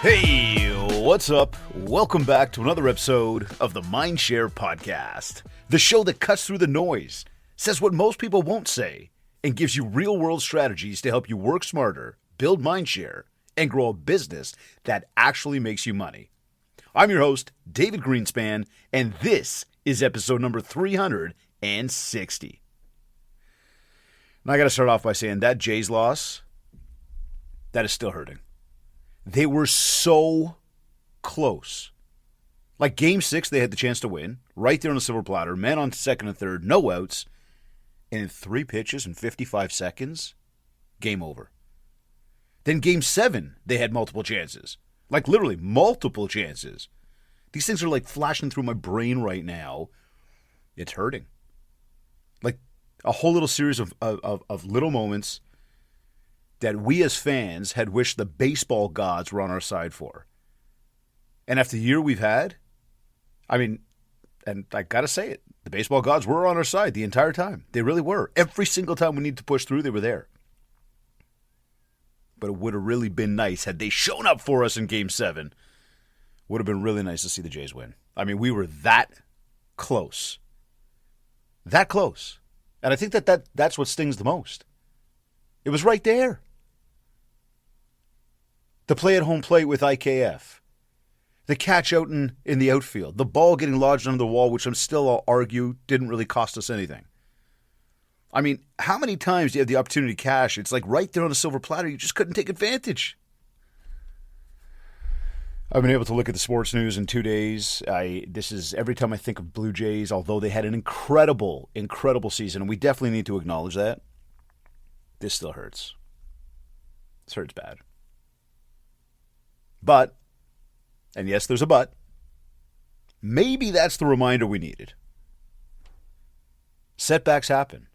Hey, what's up? Welcome back to another episode of the MindShare Podcast, the show that cuts through the noise, says what most people won't say, and gives you real-world strategies to help you work smarter, build mindshare, and grow a business that actually makes you money. I'm your host, David Greenspan, and this is episode number 360. And I got to start off by saying that Jays loss, that is still hurting. They were so close. Like Game 6, they had the chance to win. Right there on the silver platter. Men on second and third. No outs. And in 3 pitches in 55 seconds, game over. Then Game 7, they had multiple chances. Like literally multiple chances. These things are like flashing through my brain right now. It's hurting. Like a whole little series of little moments that we as fans had wished the baseball gods were on our side for. And after the year we've had, I mean, and I got to say it, the baseball gods were on our side the entire time. They really were. Every single time we needed to push through, they were there. But it would have really been nice had they shown up for us in Game 7. Would have been really nice to see the Jays win. I mean, we were that close. That close. And I think that's what stings the most. It was right there. The play at home plate with IKF. The catch out in the outfield. The ball getting lodged under the wall, which I'm still, I'll argue, didn't really cost us anything. I mean, how many times do you have the opportunity to cash? It's like right there on a silver platter. You just couldn't take advantage. I've been able to look at the sports news in 2 days. This is every time I think of Blue Jays, although they had an incredible, incredible season, and we definitely need to acknowledge that, this still hurts. This hurts bad. But, and yes, there's a but, maybe that's the reminder we needed. Setbacks happen.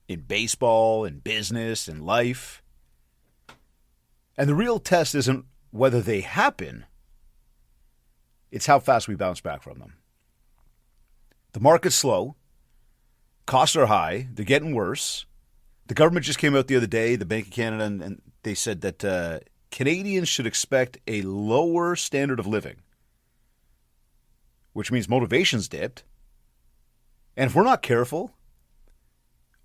In baseball, in business, in life. And the real test isn't whether they happen, it's how fast we bounce back from them. The market's slow. Costs are high. They're getting worse. The government just came out the other day, the Bank of Canada, and they said that Canadians should expect a lower standard of living, which means motivation's dipped. And if we're not careful,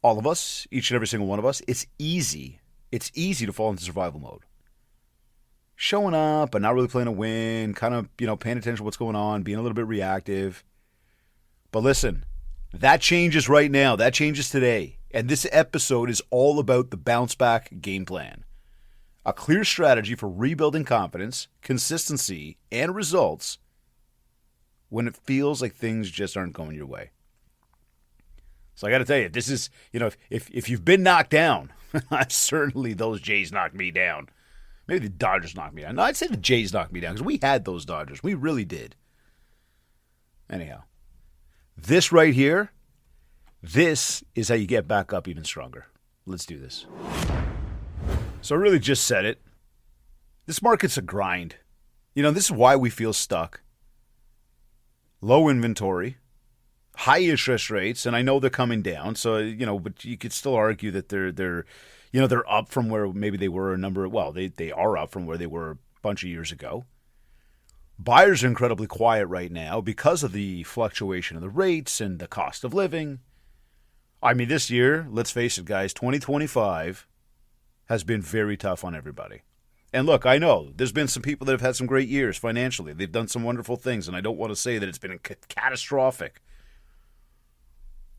all of us, each and every single one of us, it's easy to fall into survival mode. Showing up and not really playing to win, kind of, paying attention to what's going on, being a little bit reactive. But listen, that changes right now. That changes today. And this episode is all about the bounce back game plan. A clear strategy for rebuilding confidence, consistency, and results when it feels like things just aren't going your way. So I got to tell you, this is, if you've been knocked down, certainly those Jays knocked me down. Maybe the Dodgers knocked me down. No, I'd say the Jays knocked me down because we had those Dodgers. We really did. Anyhow, this right here, this is how you get back up even stronger. Let's do this. So I really just said it. This market's a grind. This is why we feel stuck. Low inventory, high interest rates, and I know they're coming down. So, but you could still argue that they're up from where maybe they were they are up from where they were a bunch of years ago. Buyers are incredibly quiet right now because of the fluctuation of the rates and the cost of living. I mean, this year, let's face it, guys, 2025 has been very tough on everybody. And look, I know there's been some people that have had some great years financially. They've done some wonderful things, and I don't want to say that it's been catastrophic.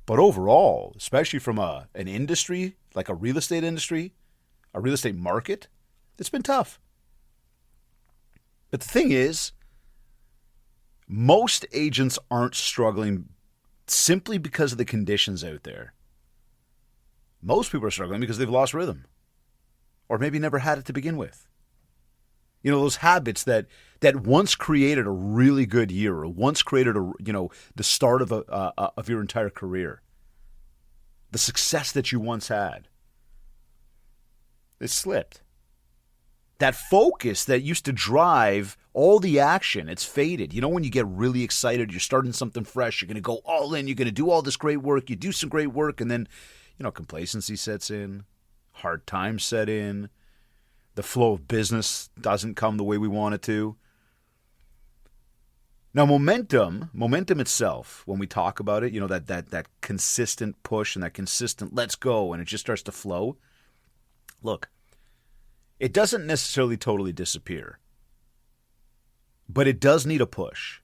But overall, especially from an industry, like a real estate industry, a real estate market, it's been tough. But the thing is, most agents aren't struggling simply because of the conditions out there. Most people are struggling because they've lost rhythm. Or maybe never had it to begin with. Those habits that once created a really good year, or once created the start of your entire career. The success that you once had. It slipped. That focus that used to drive all the action, it's faded. When you get really excited, you're starting something fresh, you're going to go all in, you're going to do all this great work, you do some great work, and then, complacency sets in, hard times set in, The flow of business doesn't come the way we want it to. Now, momentum itself, when we talk about it, that consistent push and that consistent let's go, and it just starts to flow. Look, it doesn't necessarily totally disappear, but it does need a push.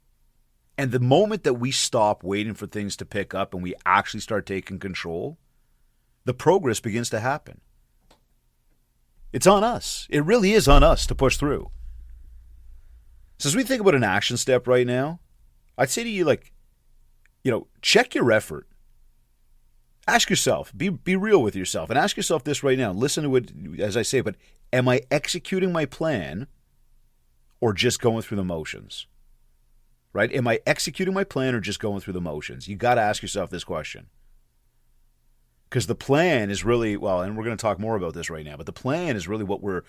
And the moment that we stop waiting for things to pick up and we actually start taking control, the progress begins to happen. It's on us. It really is on us to push through. So as we think about an action step right now, I'd say to you, check your effort. Ask yourself, be real with yourself, and ask yourself this right now. Listen to it as I say, but am I executing my plan or just going through the motions? Right? Am I executing my plan or just going through the motions? You got to ask yourself this question. Because the plan is really, and we're going to talk more about this right now, but the plan is really what we're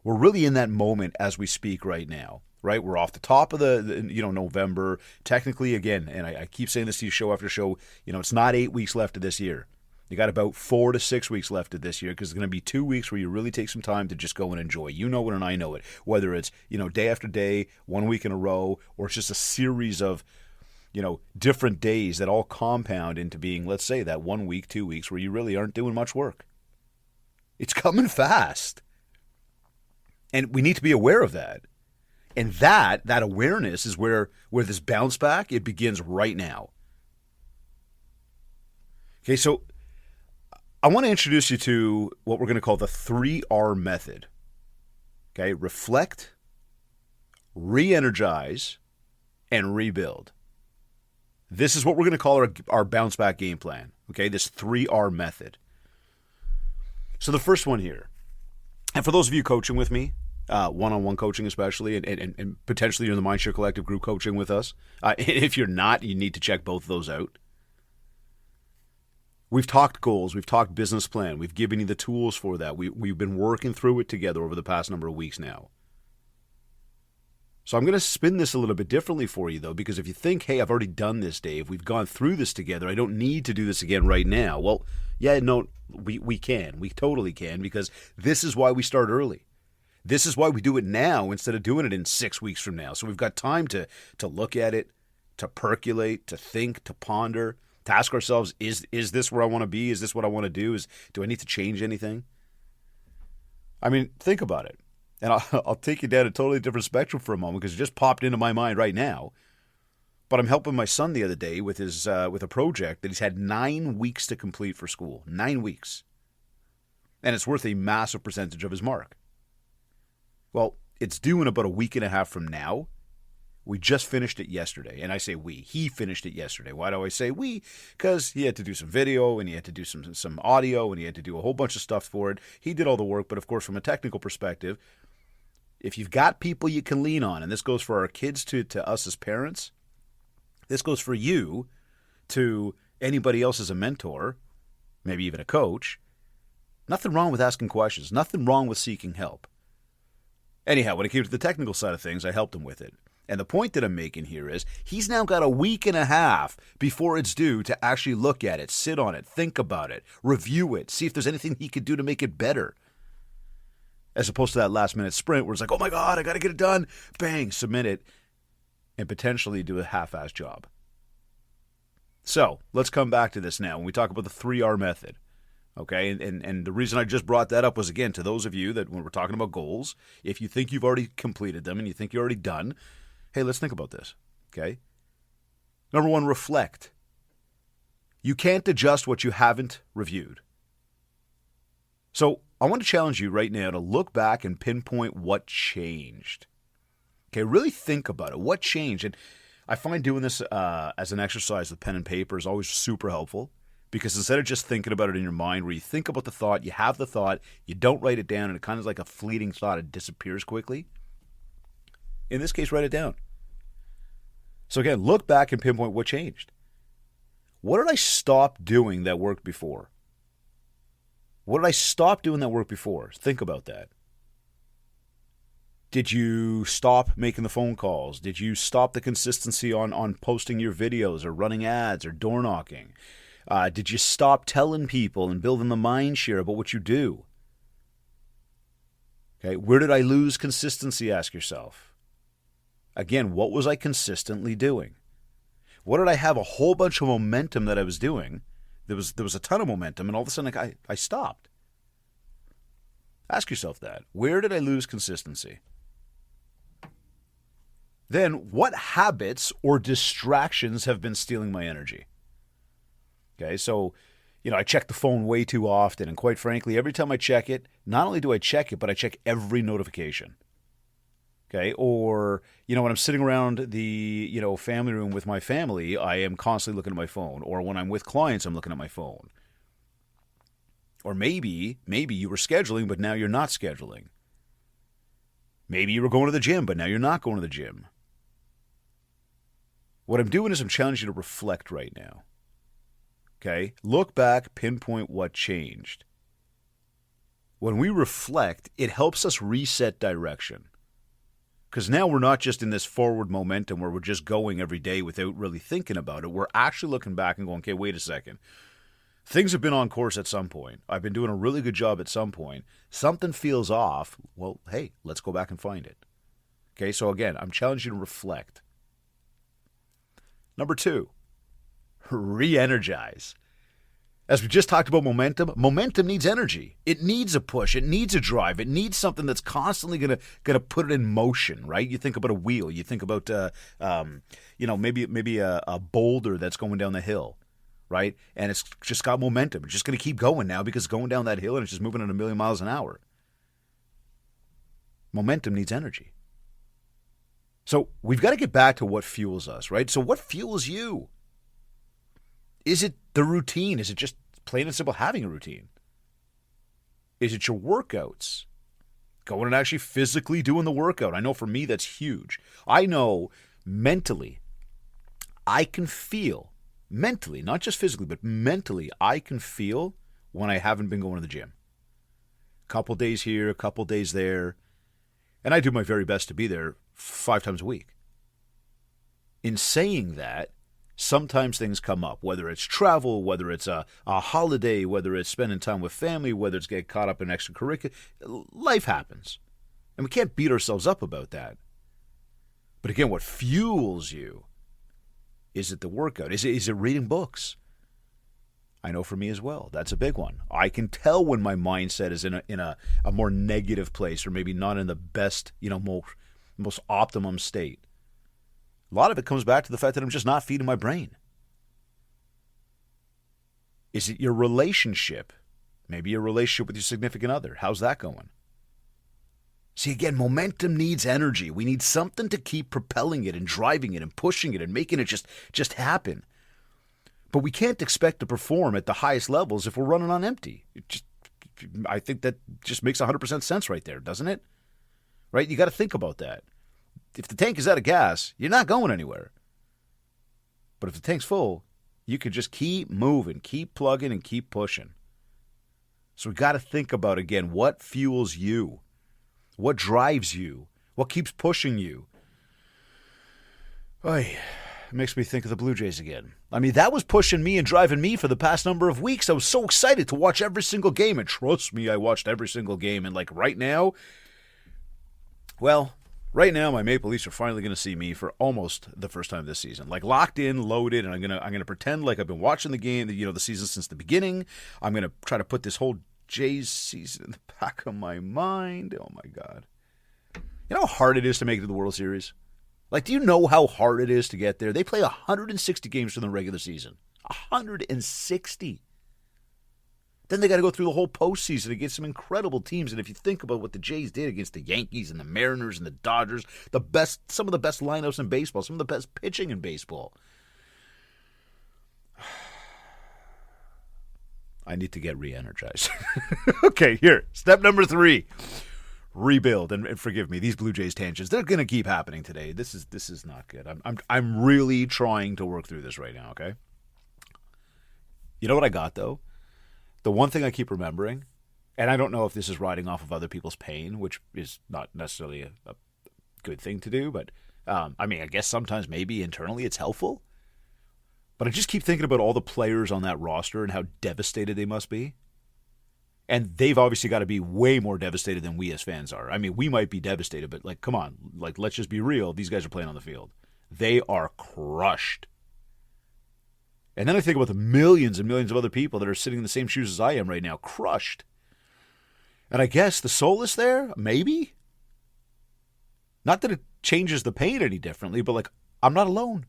really in that moment as we speak right now. Right? We're off the top of the November. Technically, again, and I keep saying this to you show after show, it's not 8 weeks left of this year. You got about 4 to 6 weeks left of this year, because it's going to be 2 weeks where you really take some time to just go and enjoy. You know it and I know it. Whether it's, day after day, 1 week in a row, or it's just a series of, different days that all compound into being, let's say, that 1 week, 2 weeks where you really aren't doing much work. It's coming fast. And we need to be aware of that. And that awareness is where this bounce back, it begins right now. Okay, so I want to introduce you to what we're going to call the 3R method. Okay, reflect, re-energize, and rebuild. This is what we're going to call our bounce back game plan. Okay, this 3R method. So the first one here, and for those of you coaching with me, one-on-one coaching especially, and potentially you're in the MindShare Collective group coaching with us. If you're not, you need to check both of those out. We've talked goals. We've talked business plan. We've given you the tools for that. We've been working through it together over the past number of weeks now. So I'm going to spin this a little bit differently for you, though, because if you think, hey, I've already done this, Dave, we've gone through this together, I don't need to do this again right now. Well, yeah, no, we can. We totally can, because this is why we start early. This is why we do it now instead of doing it in 6 weeks from now. So we've got time to look at it, to percolate, to think, to ponder, to ask ourselves, is this where I want to be? Is this what I want to do? Do I need to change anything? I mean, think about it. And I'll take you down a totally different spectrum for a moment, because it just popped into my mind right now. But I'm helping my son the other day with with a project that he's had 9 weeks to complete for school. 9 weeks. And it's worth a massive percentage of his mark. Well, it's due in about a week and a half from now. We just finished it yesterday. And I say we. He finished it yesterday. Why do I say we? Because he had to do some video, and he had to do some audio, and he had to do a whole bunch of stuff for it. He did all the work, but of course, from a technical perspective, if you've got people you can lean on, and this goes for our kids to us as parents, this goes for you to anybody else as a mentor, maybe even a coach, nothing wrong with asking questions. Nothing wrong with seeking help. Anyhow, when it came to the technical side of things, I helped him with it. And the point that I'm making here is he's now got a week and a half before it's due to actually look at it, sit on it, think about it, review it, see if there's anything he could do to make it better. As opposed to that last-minute sprint where it's like, oh my God, I got to get it done. Bang, submit it, and potentially do a half-assed job. So let's come back to this now when we talk about the 3R method. Okay, and the reason I just brought that up was, again, to those of you that when we're talking about goals, if you think you've already completed them and you think you're already done, hey, let's think about this, okay? Number one, reflect. You can't adjust what you haven't reviewed. So I want to challenge you right now to look back and pinpoint what changed. Okay, really think about it. What changed? And I find doing this as an exercise with pen and paper is always super helpful. Because instead of just thinking about it in your mind, where you think about the thought, you have the thought, you don't write it down, and it kind of is like a fleeting thought, it disappears quickly. In this case, write it down. So again, look back and pinpoint what changed. What did I stop doing that worked before? What did I stop doing that worked before? Think about that. Did you stop making the phone calls? Did you stop the consistency on posting your videos or running ads or door knocking? Did you stop telling people and building the mind share about what you do? Okay, where did I lose consistency, ask yourself. Again, what was I consistently doing? What did I have a whole bunch of momentum that I was doing? There was a ton of momentum, and all of a sudden I stopped. Ask yourself that. Where did I lose consistency? Then, what habits or distractions have been stealing my energy? Okay, so, I check the phone way too often, and quite frankly, every time I check it, not only do I check it, but I check every notification. Okay, or, when I'm sitting around the, family room with my family, I am constantly looking at my phone. Or when I'm with clients, I'm looking at my phone. Or maybe you were scheduling, but now you're not scheduling. Maybe you were going to the gym, but now you're not going to the gym. What I'm doing is I'm challenging you to reflect right now. Okay? Look back, pinpoint what changed. When we reflect, it helps us reset direction. Because now we're not just in this forward momentum where we're just going every day without really thinking about it. We're actually looking back and going, okay, wait a second. Things have been on course at some point. I've been doing a really good job at some point. Something feels off. Well, hey, let's go back and find it. Okay, so again, I'm challenging you to reflect. Number 2, re-energize. As we just talked about momentum needs energy. It needs a push. It needs a drive. It needs something that's constantly gonna put it in motion, right? You think about a wheel. You think about maybe a boulder that's going down the hill, right? And it's just got momentum. It's just gonna keep going now because it's going down that hill and it's just moving at 1,000,000 miles an hour. Momentum needs energy. So we've got to get back to what fuels us, right? So what fuels you? Is it the routine? Is it just plain and simple having a routine? Is it your workouts? Going and actually physically doing the workout. I know for me that's huge. I know mentally, I can feel, mentally, not just physically, but mentally, I can feel when I haven't been going to the gym. A couple days here, a couple days there. And I do my very best to be there 5 times a week. In saying that, sometimes things come up, whether it's travel, whether it's a holiday, whether it's spending time with family, whether it's getting caught up in extracurricular. Life happens. And we can't beat ourselves up about that. But again, what fuels you? Is it the workout? Is it reading books? I know for me as well. That's a big one. I can tell when my mindset is in a more negative place or maybe not in the best, most optimum state. A lot of it comes back to the fact that I'm just not feeding my brain. Is it your relationship? Maybe your relationship with your significant other. How's that going? See, again, momentum needs energy. We need something to keep propelling it and driving it and pushing it and making it just happen. But we can't expect to perform at the highest levels if we're running on empty. I think that just makes 100% sense right there, doesn't it? Right? You got to think about that. If the tank is out of gas, you're not going anywhere. But if the tank's full, you can just keep moving, keep plugging, and keep pushing. So we got to think about, again, what fuels you? What drives you? What keeps pushing you? Oy. It makes me think of the Blue Jays again. I mean, that was pushing me and driving me for the past number of weeks. I was so excited to watch every single game. And trust me, I watched every single game. And right now, my Maple Leafs are finally going to see me for almost the first time this season. Locked in, loaded, and I'm gonna pretend like I've been watching the game, the season since the beginning. I'm going to try to put this whole Jays season in the back of my mind. Oh, my God. You know how hard it is to make it to the World Series? Do you know how hard it is to get there? They play 160 games from the regular season. 160. Then they got to go through the whole postseason against some incredible teams. And if you think about what the Jays did against the Yankees and the Mariners and the Dodgers, some of the best lineups in baseball, some of the best pitching in baseball. I need to get re-energized. Okay, here. Step number 3. Rebuild. And forgive me, these Blue Jays tangents, they're going to keep happening today. This is not good. I'm really trying to work through this right now, okay? You know what I got, though? The one thing I keep remembering, and I don't know if this is riding off of other people's pain, which is not necessarily a good thing to do, but I guess sometimes maybe internally it's helpful. But I just keep thinking about all the players on that roster and how devastated they must be. And they've obviously got to be way more devastated than we as fans are. I mean, we might be devastated, but like, come on, like, let's just be real. These guys are playing on the field. They are crushed. And then I think about the millions and millions of other people that are sitting in the same shoes as I am right now, crushed. And I guess the solace there, maybe? Not that it changes the pain any differently, but like, I'm not alone.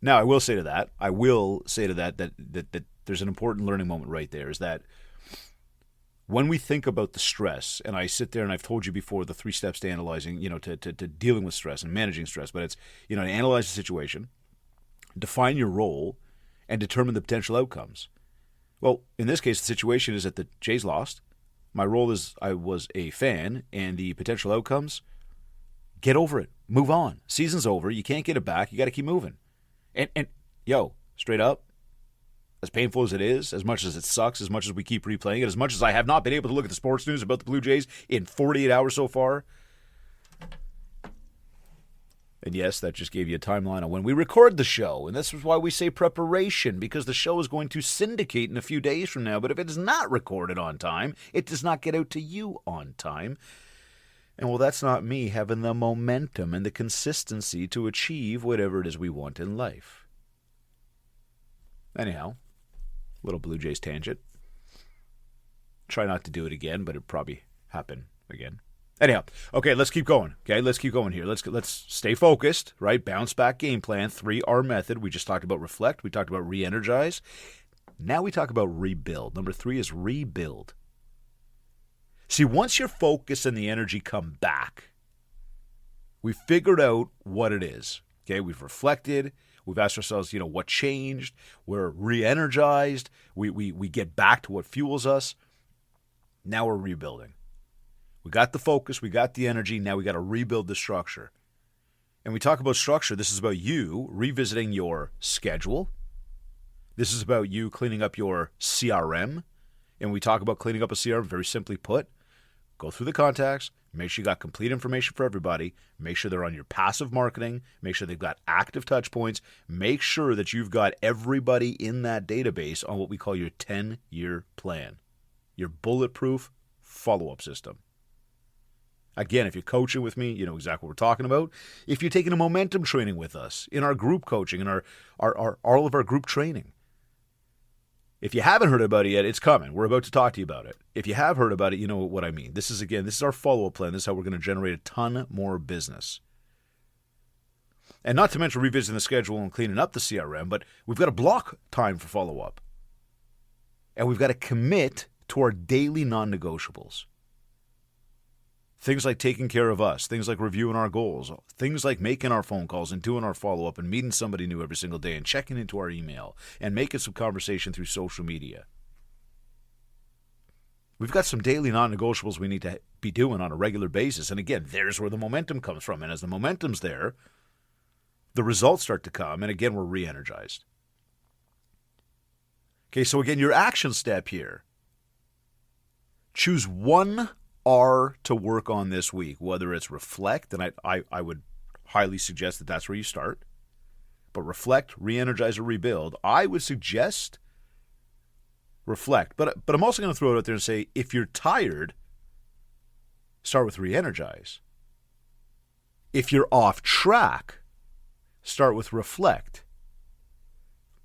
Now, I will say to that that there's an important learning moment right there, is that when we think about the stress, and I sit there and I've told you before the 3 steps to analyzing, to dealing with stress and managing stress, but it's, to analyze the situation, define your role, and determine the potential outcomes. Well, in this case, the situation is that the Jays lost. My role is I was a fan, and the potential outcomes, get over it. Move on. Season's over. You can't get it back. You got to keep moving. And straight up, as painful as it is, as much as it sucks, as much as we keep replaying it, as much as I have not been able to look at the sports news about the Blue Jays in 48 hours so far. And yes, that just gave you a timeline on when we record the show. And this is why we say preparation, because the show is going to syndicate in a few days from now. But if it is not recorded on time, it does not get out to you on time. And well, that's not me having the momentum and the consistency to achieve whatever it is we want in life. Anyhow, little Blue Jays tangent. Try not to do it again, but it'll probably happen again. Anyhow, okay, let's keep going. Okay, let's keep going here. Let's stay focused, right? Bounce back game plan, 3R method. We just talked about reflect. We talked about re-energize. Now we talk about rebuild. Number 3 is rebuild. See, once your focus and the energy come back, we figured out what it is. Okay, we've reflected. We've asked ourselves, what changed. We're re-energized. We get back to what fuels us. Now we're rebuilding. We got the focus, we got the energy, now we got to rebuild the structure. And we talk about structure, this is about you revisiting your schedule. This is about you cleaning up your CRM. And we talk about cleaning up a CRM, very simply put, go through the contacts, make sure you got complete information for everybody, make sure they're on your passive marketing, make sure they've got active touch points, make sure that you've got everybody in that database on what we call your 10-year plan, your bulletproof follow-up system. Again, if you're coaching with me, you know exactly what we're talking about. If you're taking a momentum training with us in our group coaching and all of our group training. If you haven't heard about it yet, it's coming. We're about to talk to you about it. If you have heard about it, you know what I mean. This is our follow-up plan. This is how we're going to generate a ton more business. And not to mention revisiting the schedule and cleaning up the CRM, but we've got to block time for follow-up. And we've got to commit to our daily non-negotiables. Things like taking care of us, things like reviewing our goals, things like making our phone calls and doing our follow-up and meeting somebody new every single day and checking into our email and making some conversation through social media. We've got some daily non-negotiables we need to be doing on a regular basis. And again, there's where the momentum comes from. And as the momentum's there, the results start to come. And again, we're re-energized. Okay, so again, your action step here. Choose one R to work on this week, whether it's reflect, and I would highly suggest that that's where you start. But reflect, re-energize, or rebuild, I would suggest reflect. But I'm also going to throw it out there and say, if you're tired, start with re-energize. If you're off track, start with reflect.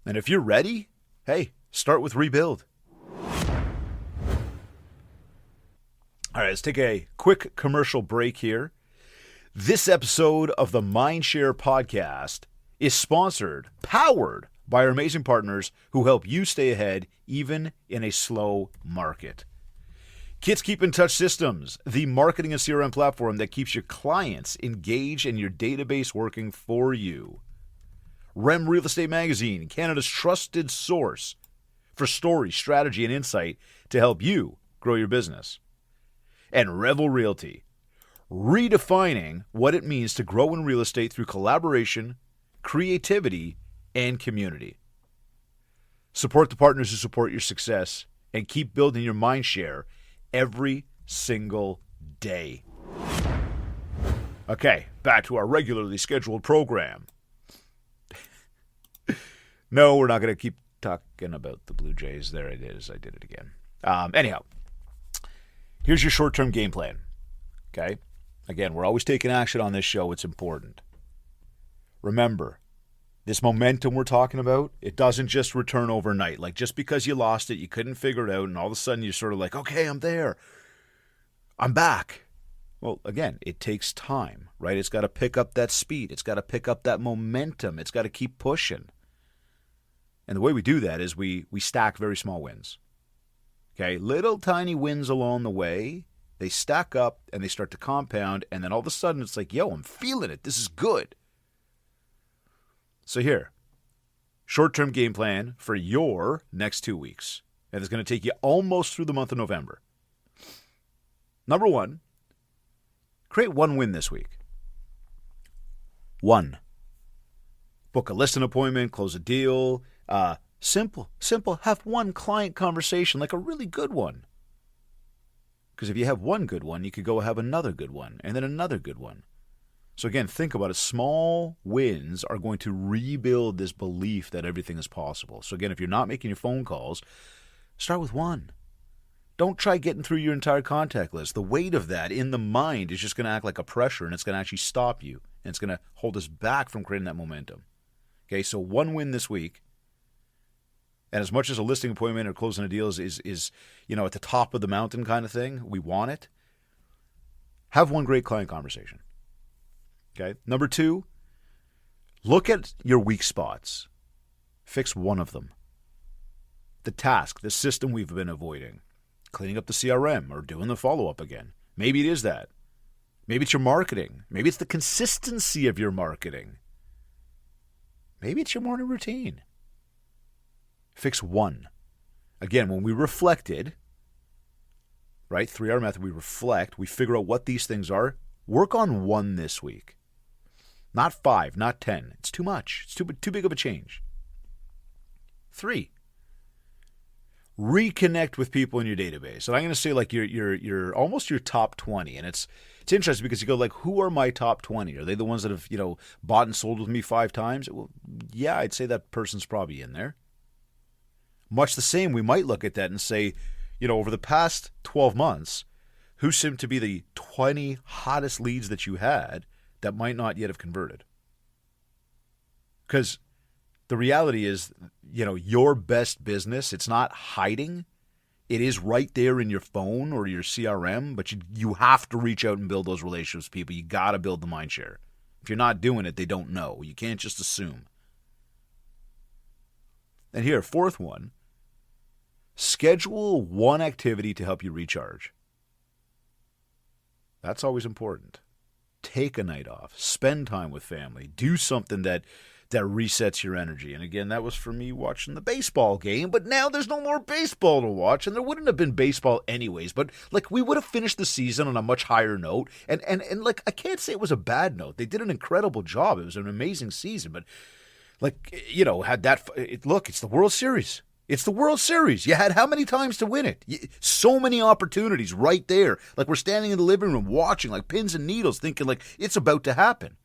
And if you're ready, hey, start with rebuild. All right, let's take a quick commercial break here. This episode of the MindShare Podcast is sponsored, powered by our amazing partners who help you stay ahead even in a slow market. Kids Keep in Touch Systems, the marketing and CRM platform that keeps your clients engaged and your database working for you. REM Real Estate Magazine, Canada's trusted source for story, strategy, and insight to help you grow your business. And Revel Realty, redefining what it means to grow in real estate through collaboration, creativity, and community. Support the partners who support your success and keep building your mind share every single day. Okay, back to our regularly scheduled program. No, we're not going to keep talking about the Blue Jays. There it is. I did it again. Anyhow, here's your short-term game plan. Okay? Again, we're always taking action on this show. It's important. Remember, this momentum we're talking about, it doesn't just return overnight. Like, just because you lost it, you couldn't figure it out, and all of a sudden you're sort of like, okay, I'm there. I'm back. Well, again, it takes time, right? It's got to pick up that speed. It's got to pick up that momentum. It's got to keep pushing. And the way we do that is we stack very small wins. Okay? Little tiny wins along the way. They stack up and they start to compound. And then all of a sudden it's like, yo, I'm feeling it. This is good. So here, short-term game plan for your next 2 weeks. And it's going to take you almost through the month of November. Number 1, create one win this week. 1. Book a listing appointment, close a deal. Simple. Have one client conversation, like a really good one. Because if you have one good one, you could go have another good one, and then another good one. So again, think about it. Small wins are going to rebuild this belief that everything is possible. So again, if you're not making your phone calls, start with one. Don't try getting through your entire contact list. The weight of that in the mind is just going to act like a pressure, and it's going to actually stop you, and it's going to hold us back from creating that momentum. Okay, so one win this week. And as much as a listing appointment or closing a deal is at the top of the mountain kind of thing, we want it. Have one great client conversation. Okay. Number 2, look at your weak spots. Fix one of them. The task, the system we've been avoiding. Cleaning up the CRM or doing the follow-up again. Maybe it is that. Maybe it's your marketing. Maybe it's the consistency of your marketing. Maybe it's your morning routine. Fix one. Again, when we reflected, right, 3R method, we reflect, we figure out what these things are. Work on one this week. Not 5, not 10. It's too much. It's too big of a change. 3. Reconnect with people in your database. And I'm going to say like you're almost your top 20. And it's interesting because you go like, who are my top 20? Are they the ones that have, bought and sold with me 5 times? Well, yeah, I'd say that person's probably in there. Much the same, we might look at that and say, over the past 12 months, who seemed to be the 20 hottest leads that you had that might not yet have converted? Because the reality is, your best business, it's not hiding. It is right there in your phone or your CRM, but you have to reach out and build those relationships with people. You got to build the MindShare. If you're not doing it, they don't know. You can't just assume. And here, 4th one, schedule one activity to help you recharge. That's always important. Take a night off. Spend time with family. Do something that resets your energy. And again, that was for me watching the baseball game, but now there's no more baseball to watch, and there wouldn't have been baseball anyways, but like we would have finished the season on a much higher note, and like I can't say it was a bad note. They did an incredible job. It was an amazing season, but had that look, it's the World Series. It's the World Series. You had how many times to win it? So many opportunities right there. Like we're standing in the living room watching like pins and needles thinking like it's about to happen.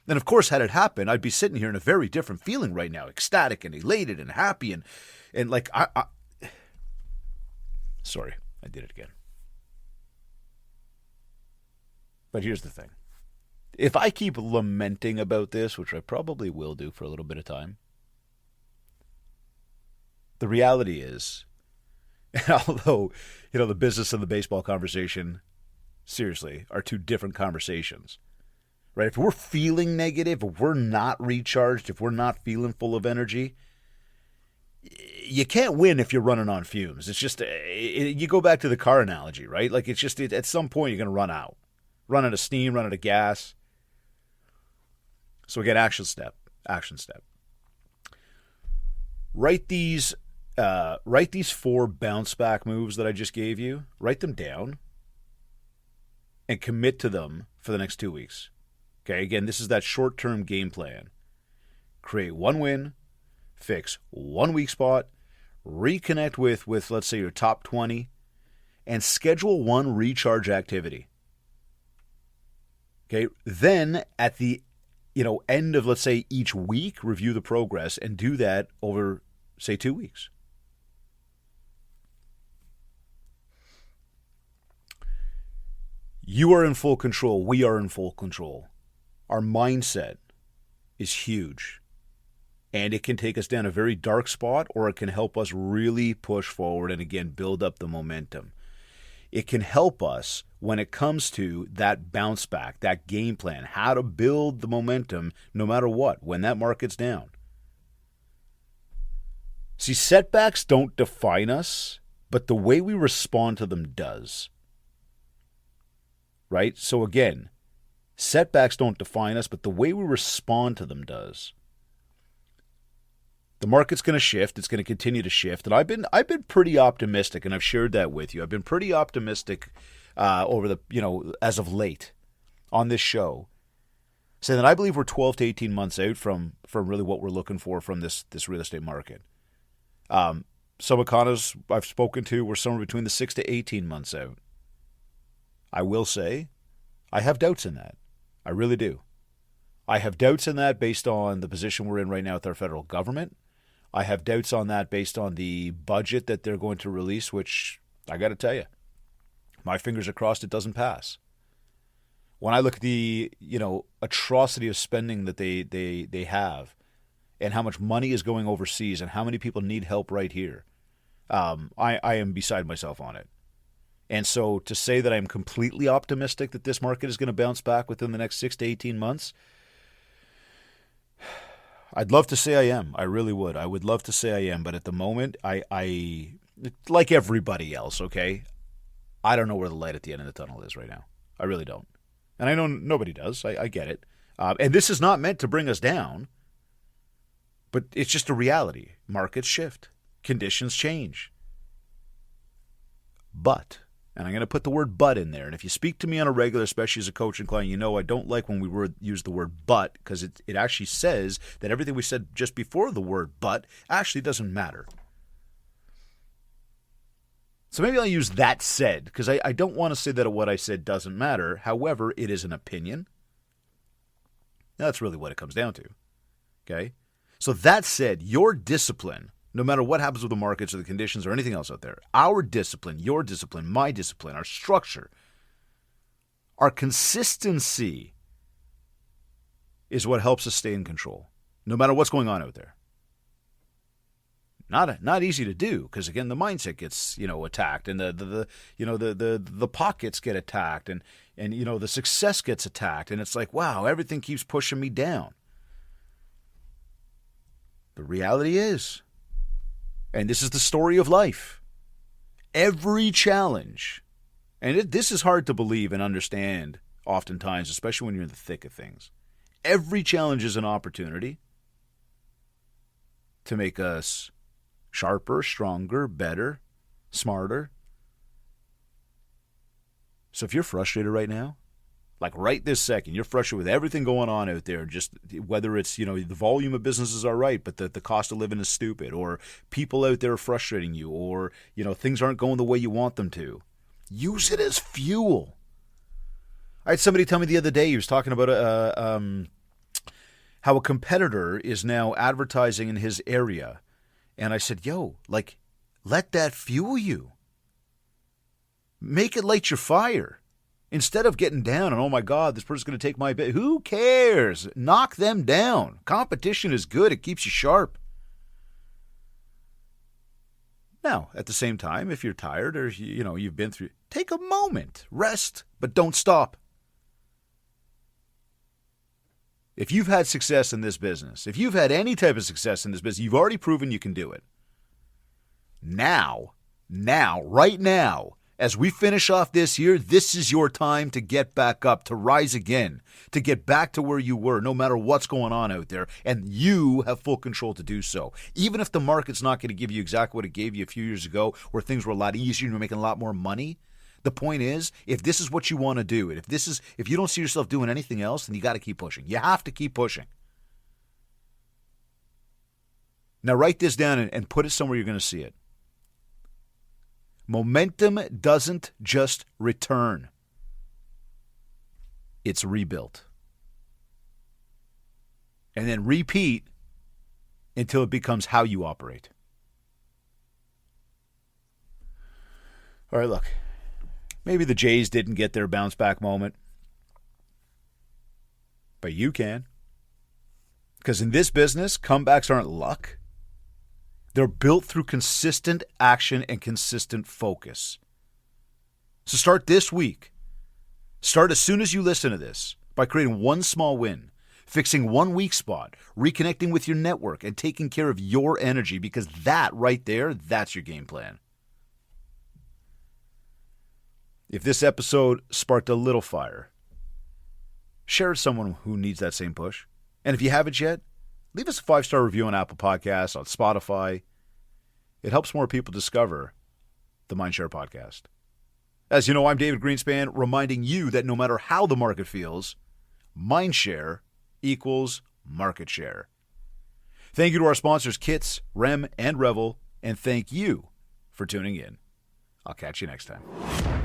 And of course, had it happened, I'd be sitting here in a very different feeling right now, ecstatic and elated and happy and like sorry, I did it again. But here's the thing. If I keep lamenting about this, which I probably will do for a little bit of time, the reality is, and although, the business and the baseball conversation, seriously, are two different conversations, right? If we're feeling negative, if we're not recharged, if we're not feeling full of energy, you can't win if you're running on fumes. It's just, you go back to the car analogy, right? Like it's just, at some point you're going to run out. Run out of steam, run out of gas. So again, action step. Write these 4 bounce back moves that I just gave you. Write them down and commit to them for the next 2 weeks. Okay, again, this is that short-term game plan. Create one win, fix one weak spot, reconnect with let's say your top 20, and schedule one recharge activity. Okay, then at the end of, let's say, each week, review the progress and do that over say 2 weeks. You are in full control. We are in full control. Our mindset is huge. And it can take us down a very dark spot, or it can help us really push forward and, again, build up the momentum. It can help us when it comes to that bounce back, that game plan, how to build the momentum no matter what, when that market's down. See, setbacks don't define us, but the way we respond to them does. Right? So again, setbacks don't define us, but the way we respond to them does. The market's going to shift. It's going to continue to shift. And I've been pretty optimistic, and I've shared that with you. I've been pretty optimistic over the, as of late on this show, saying that I believe we're 12 to 18 months out from really what we're looking for from this real estate market. Some economists I've spoken to were somewhere between the 6 to 18 months out. I will say I have doubts in that. I really do. I have doubts in that based on the position we're in right now with our federal government. I have doubts on that based on the budget that they're going to release, which I got to tell you, my fingers are crossed it doesn't pass. When I look at the atrocity of spending that they have, and how much money is going overseas, and how many people need help right here, I am beside myself on it. And so to say that I'm completely optimistic that this market is going to bounce back within the next 6 to 18 months, I'd love to say I am. I really would. I would love to say I am. But at the moment, I like everybody else, okay, I don't know where the light at the end of the tunnel is right now. I really don't. And I know nobody does. I get it. And this is not meant to bring us down, but it's just a reality. Markets shift. Conditions change. But, and I'm going to put the word but in there. And if you speak to me on a regular, especially as a coach and client, I don't like when we use the word but, because it actually says that everything we said just before the word but actually doesn't matter. So maybe I'll use that said, because I don't want to say that what I said doesn't matter. However, it is an opinion. That's really what it comes down to. Okay? So that said, your discipline, no matter what happens with the markets or the conditions or anything else out there, our discipline, your discipline, my discipline, our structure, our consistency is what helps us stay in control, no matter what's going on out there. Not easy to do, because again, the mindset gets attacked, and the pockets get attacked, and the success gets attacked, and it's like, wow, everything keeps pushing me down. The reality is, and this is the story of life, every challenge, and this is hard to believe and understand oftentimes, especially when you're in the thick of things, every challenge is an opportunity to make us sharper, stronger, better, smarter. So if you're frustrated right now, like right this second, you're frustrated with everything going on out there, just whether it's, the volume of businesses are right, but the cost of living is stupid, or people out there are frustrating you, or, things aren't going the way you want them to. Use it as fuel. I had somebody tell me the other day, he was talking about how a competitor is now advertising in his area. And I said, let that fuel you. Make it light your fire. Instead of getting down and, oh my God, this person's going to take my bit. Who cares? Knock them down. Competition is good. It keeps you sharp. Now, at the same time, if you're tired or, you've been through, take a moment. Rest, but don't stop. If you've had success in this business, if you've had any type of success in this business, you've already proven you can do it. Now, right now, as we finish off this year, this is your time to get back up, to rise again, to get back to where you were, no matter what's going on out there, and you have full control to do so. Even if the market's not going to give you exactly what it gave you a few years ago, where things were a lot easier and you're making a lot more money, the point is, if this is what you want to do, and if you don't see yourself doing anything else, then you got to keep pushing. You have to keep pushing. Now write this down and put it somewhere you're going to see it. Momentum doesn't just return. It's rebuilt. And then repeat until it becomes how you operate. All right, look. Maybe the Jays didn't get their bounce back moment, but you can. Because in this business, comebacks aren't luck. They're built through consistent action and consistent focus. So start this week. Start as soon as you listen to this by creating one small win, fixing one weak spot, reconnecting with your network, and taking care of your energy, because that right there, that's your game plan. If this episode sparked a little fire, share it with someone who needs that same push. And if you haven't yet, leave us a 5-star review on Apple Podcasts, on Spotify. It helps more people discover the MindShare Podcast. As you know, I'm David Greenspan, reminding you that no matter how the market feels, MindShare equals market share. Thank you to our sponsors, Kits, Rem, and Revel, and thank you for tuning in. I'll catch you next time.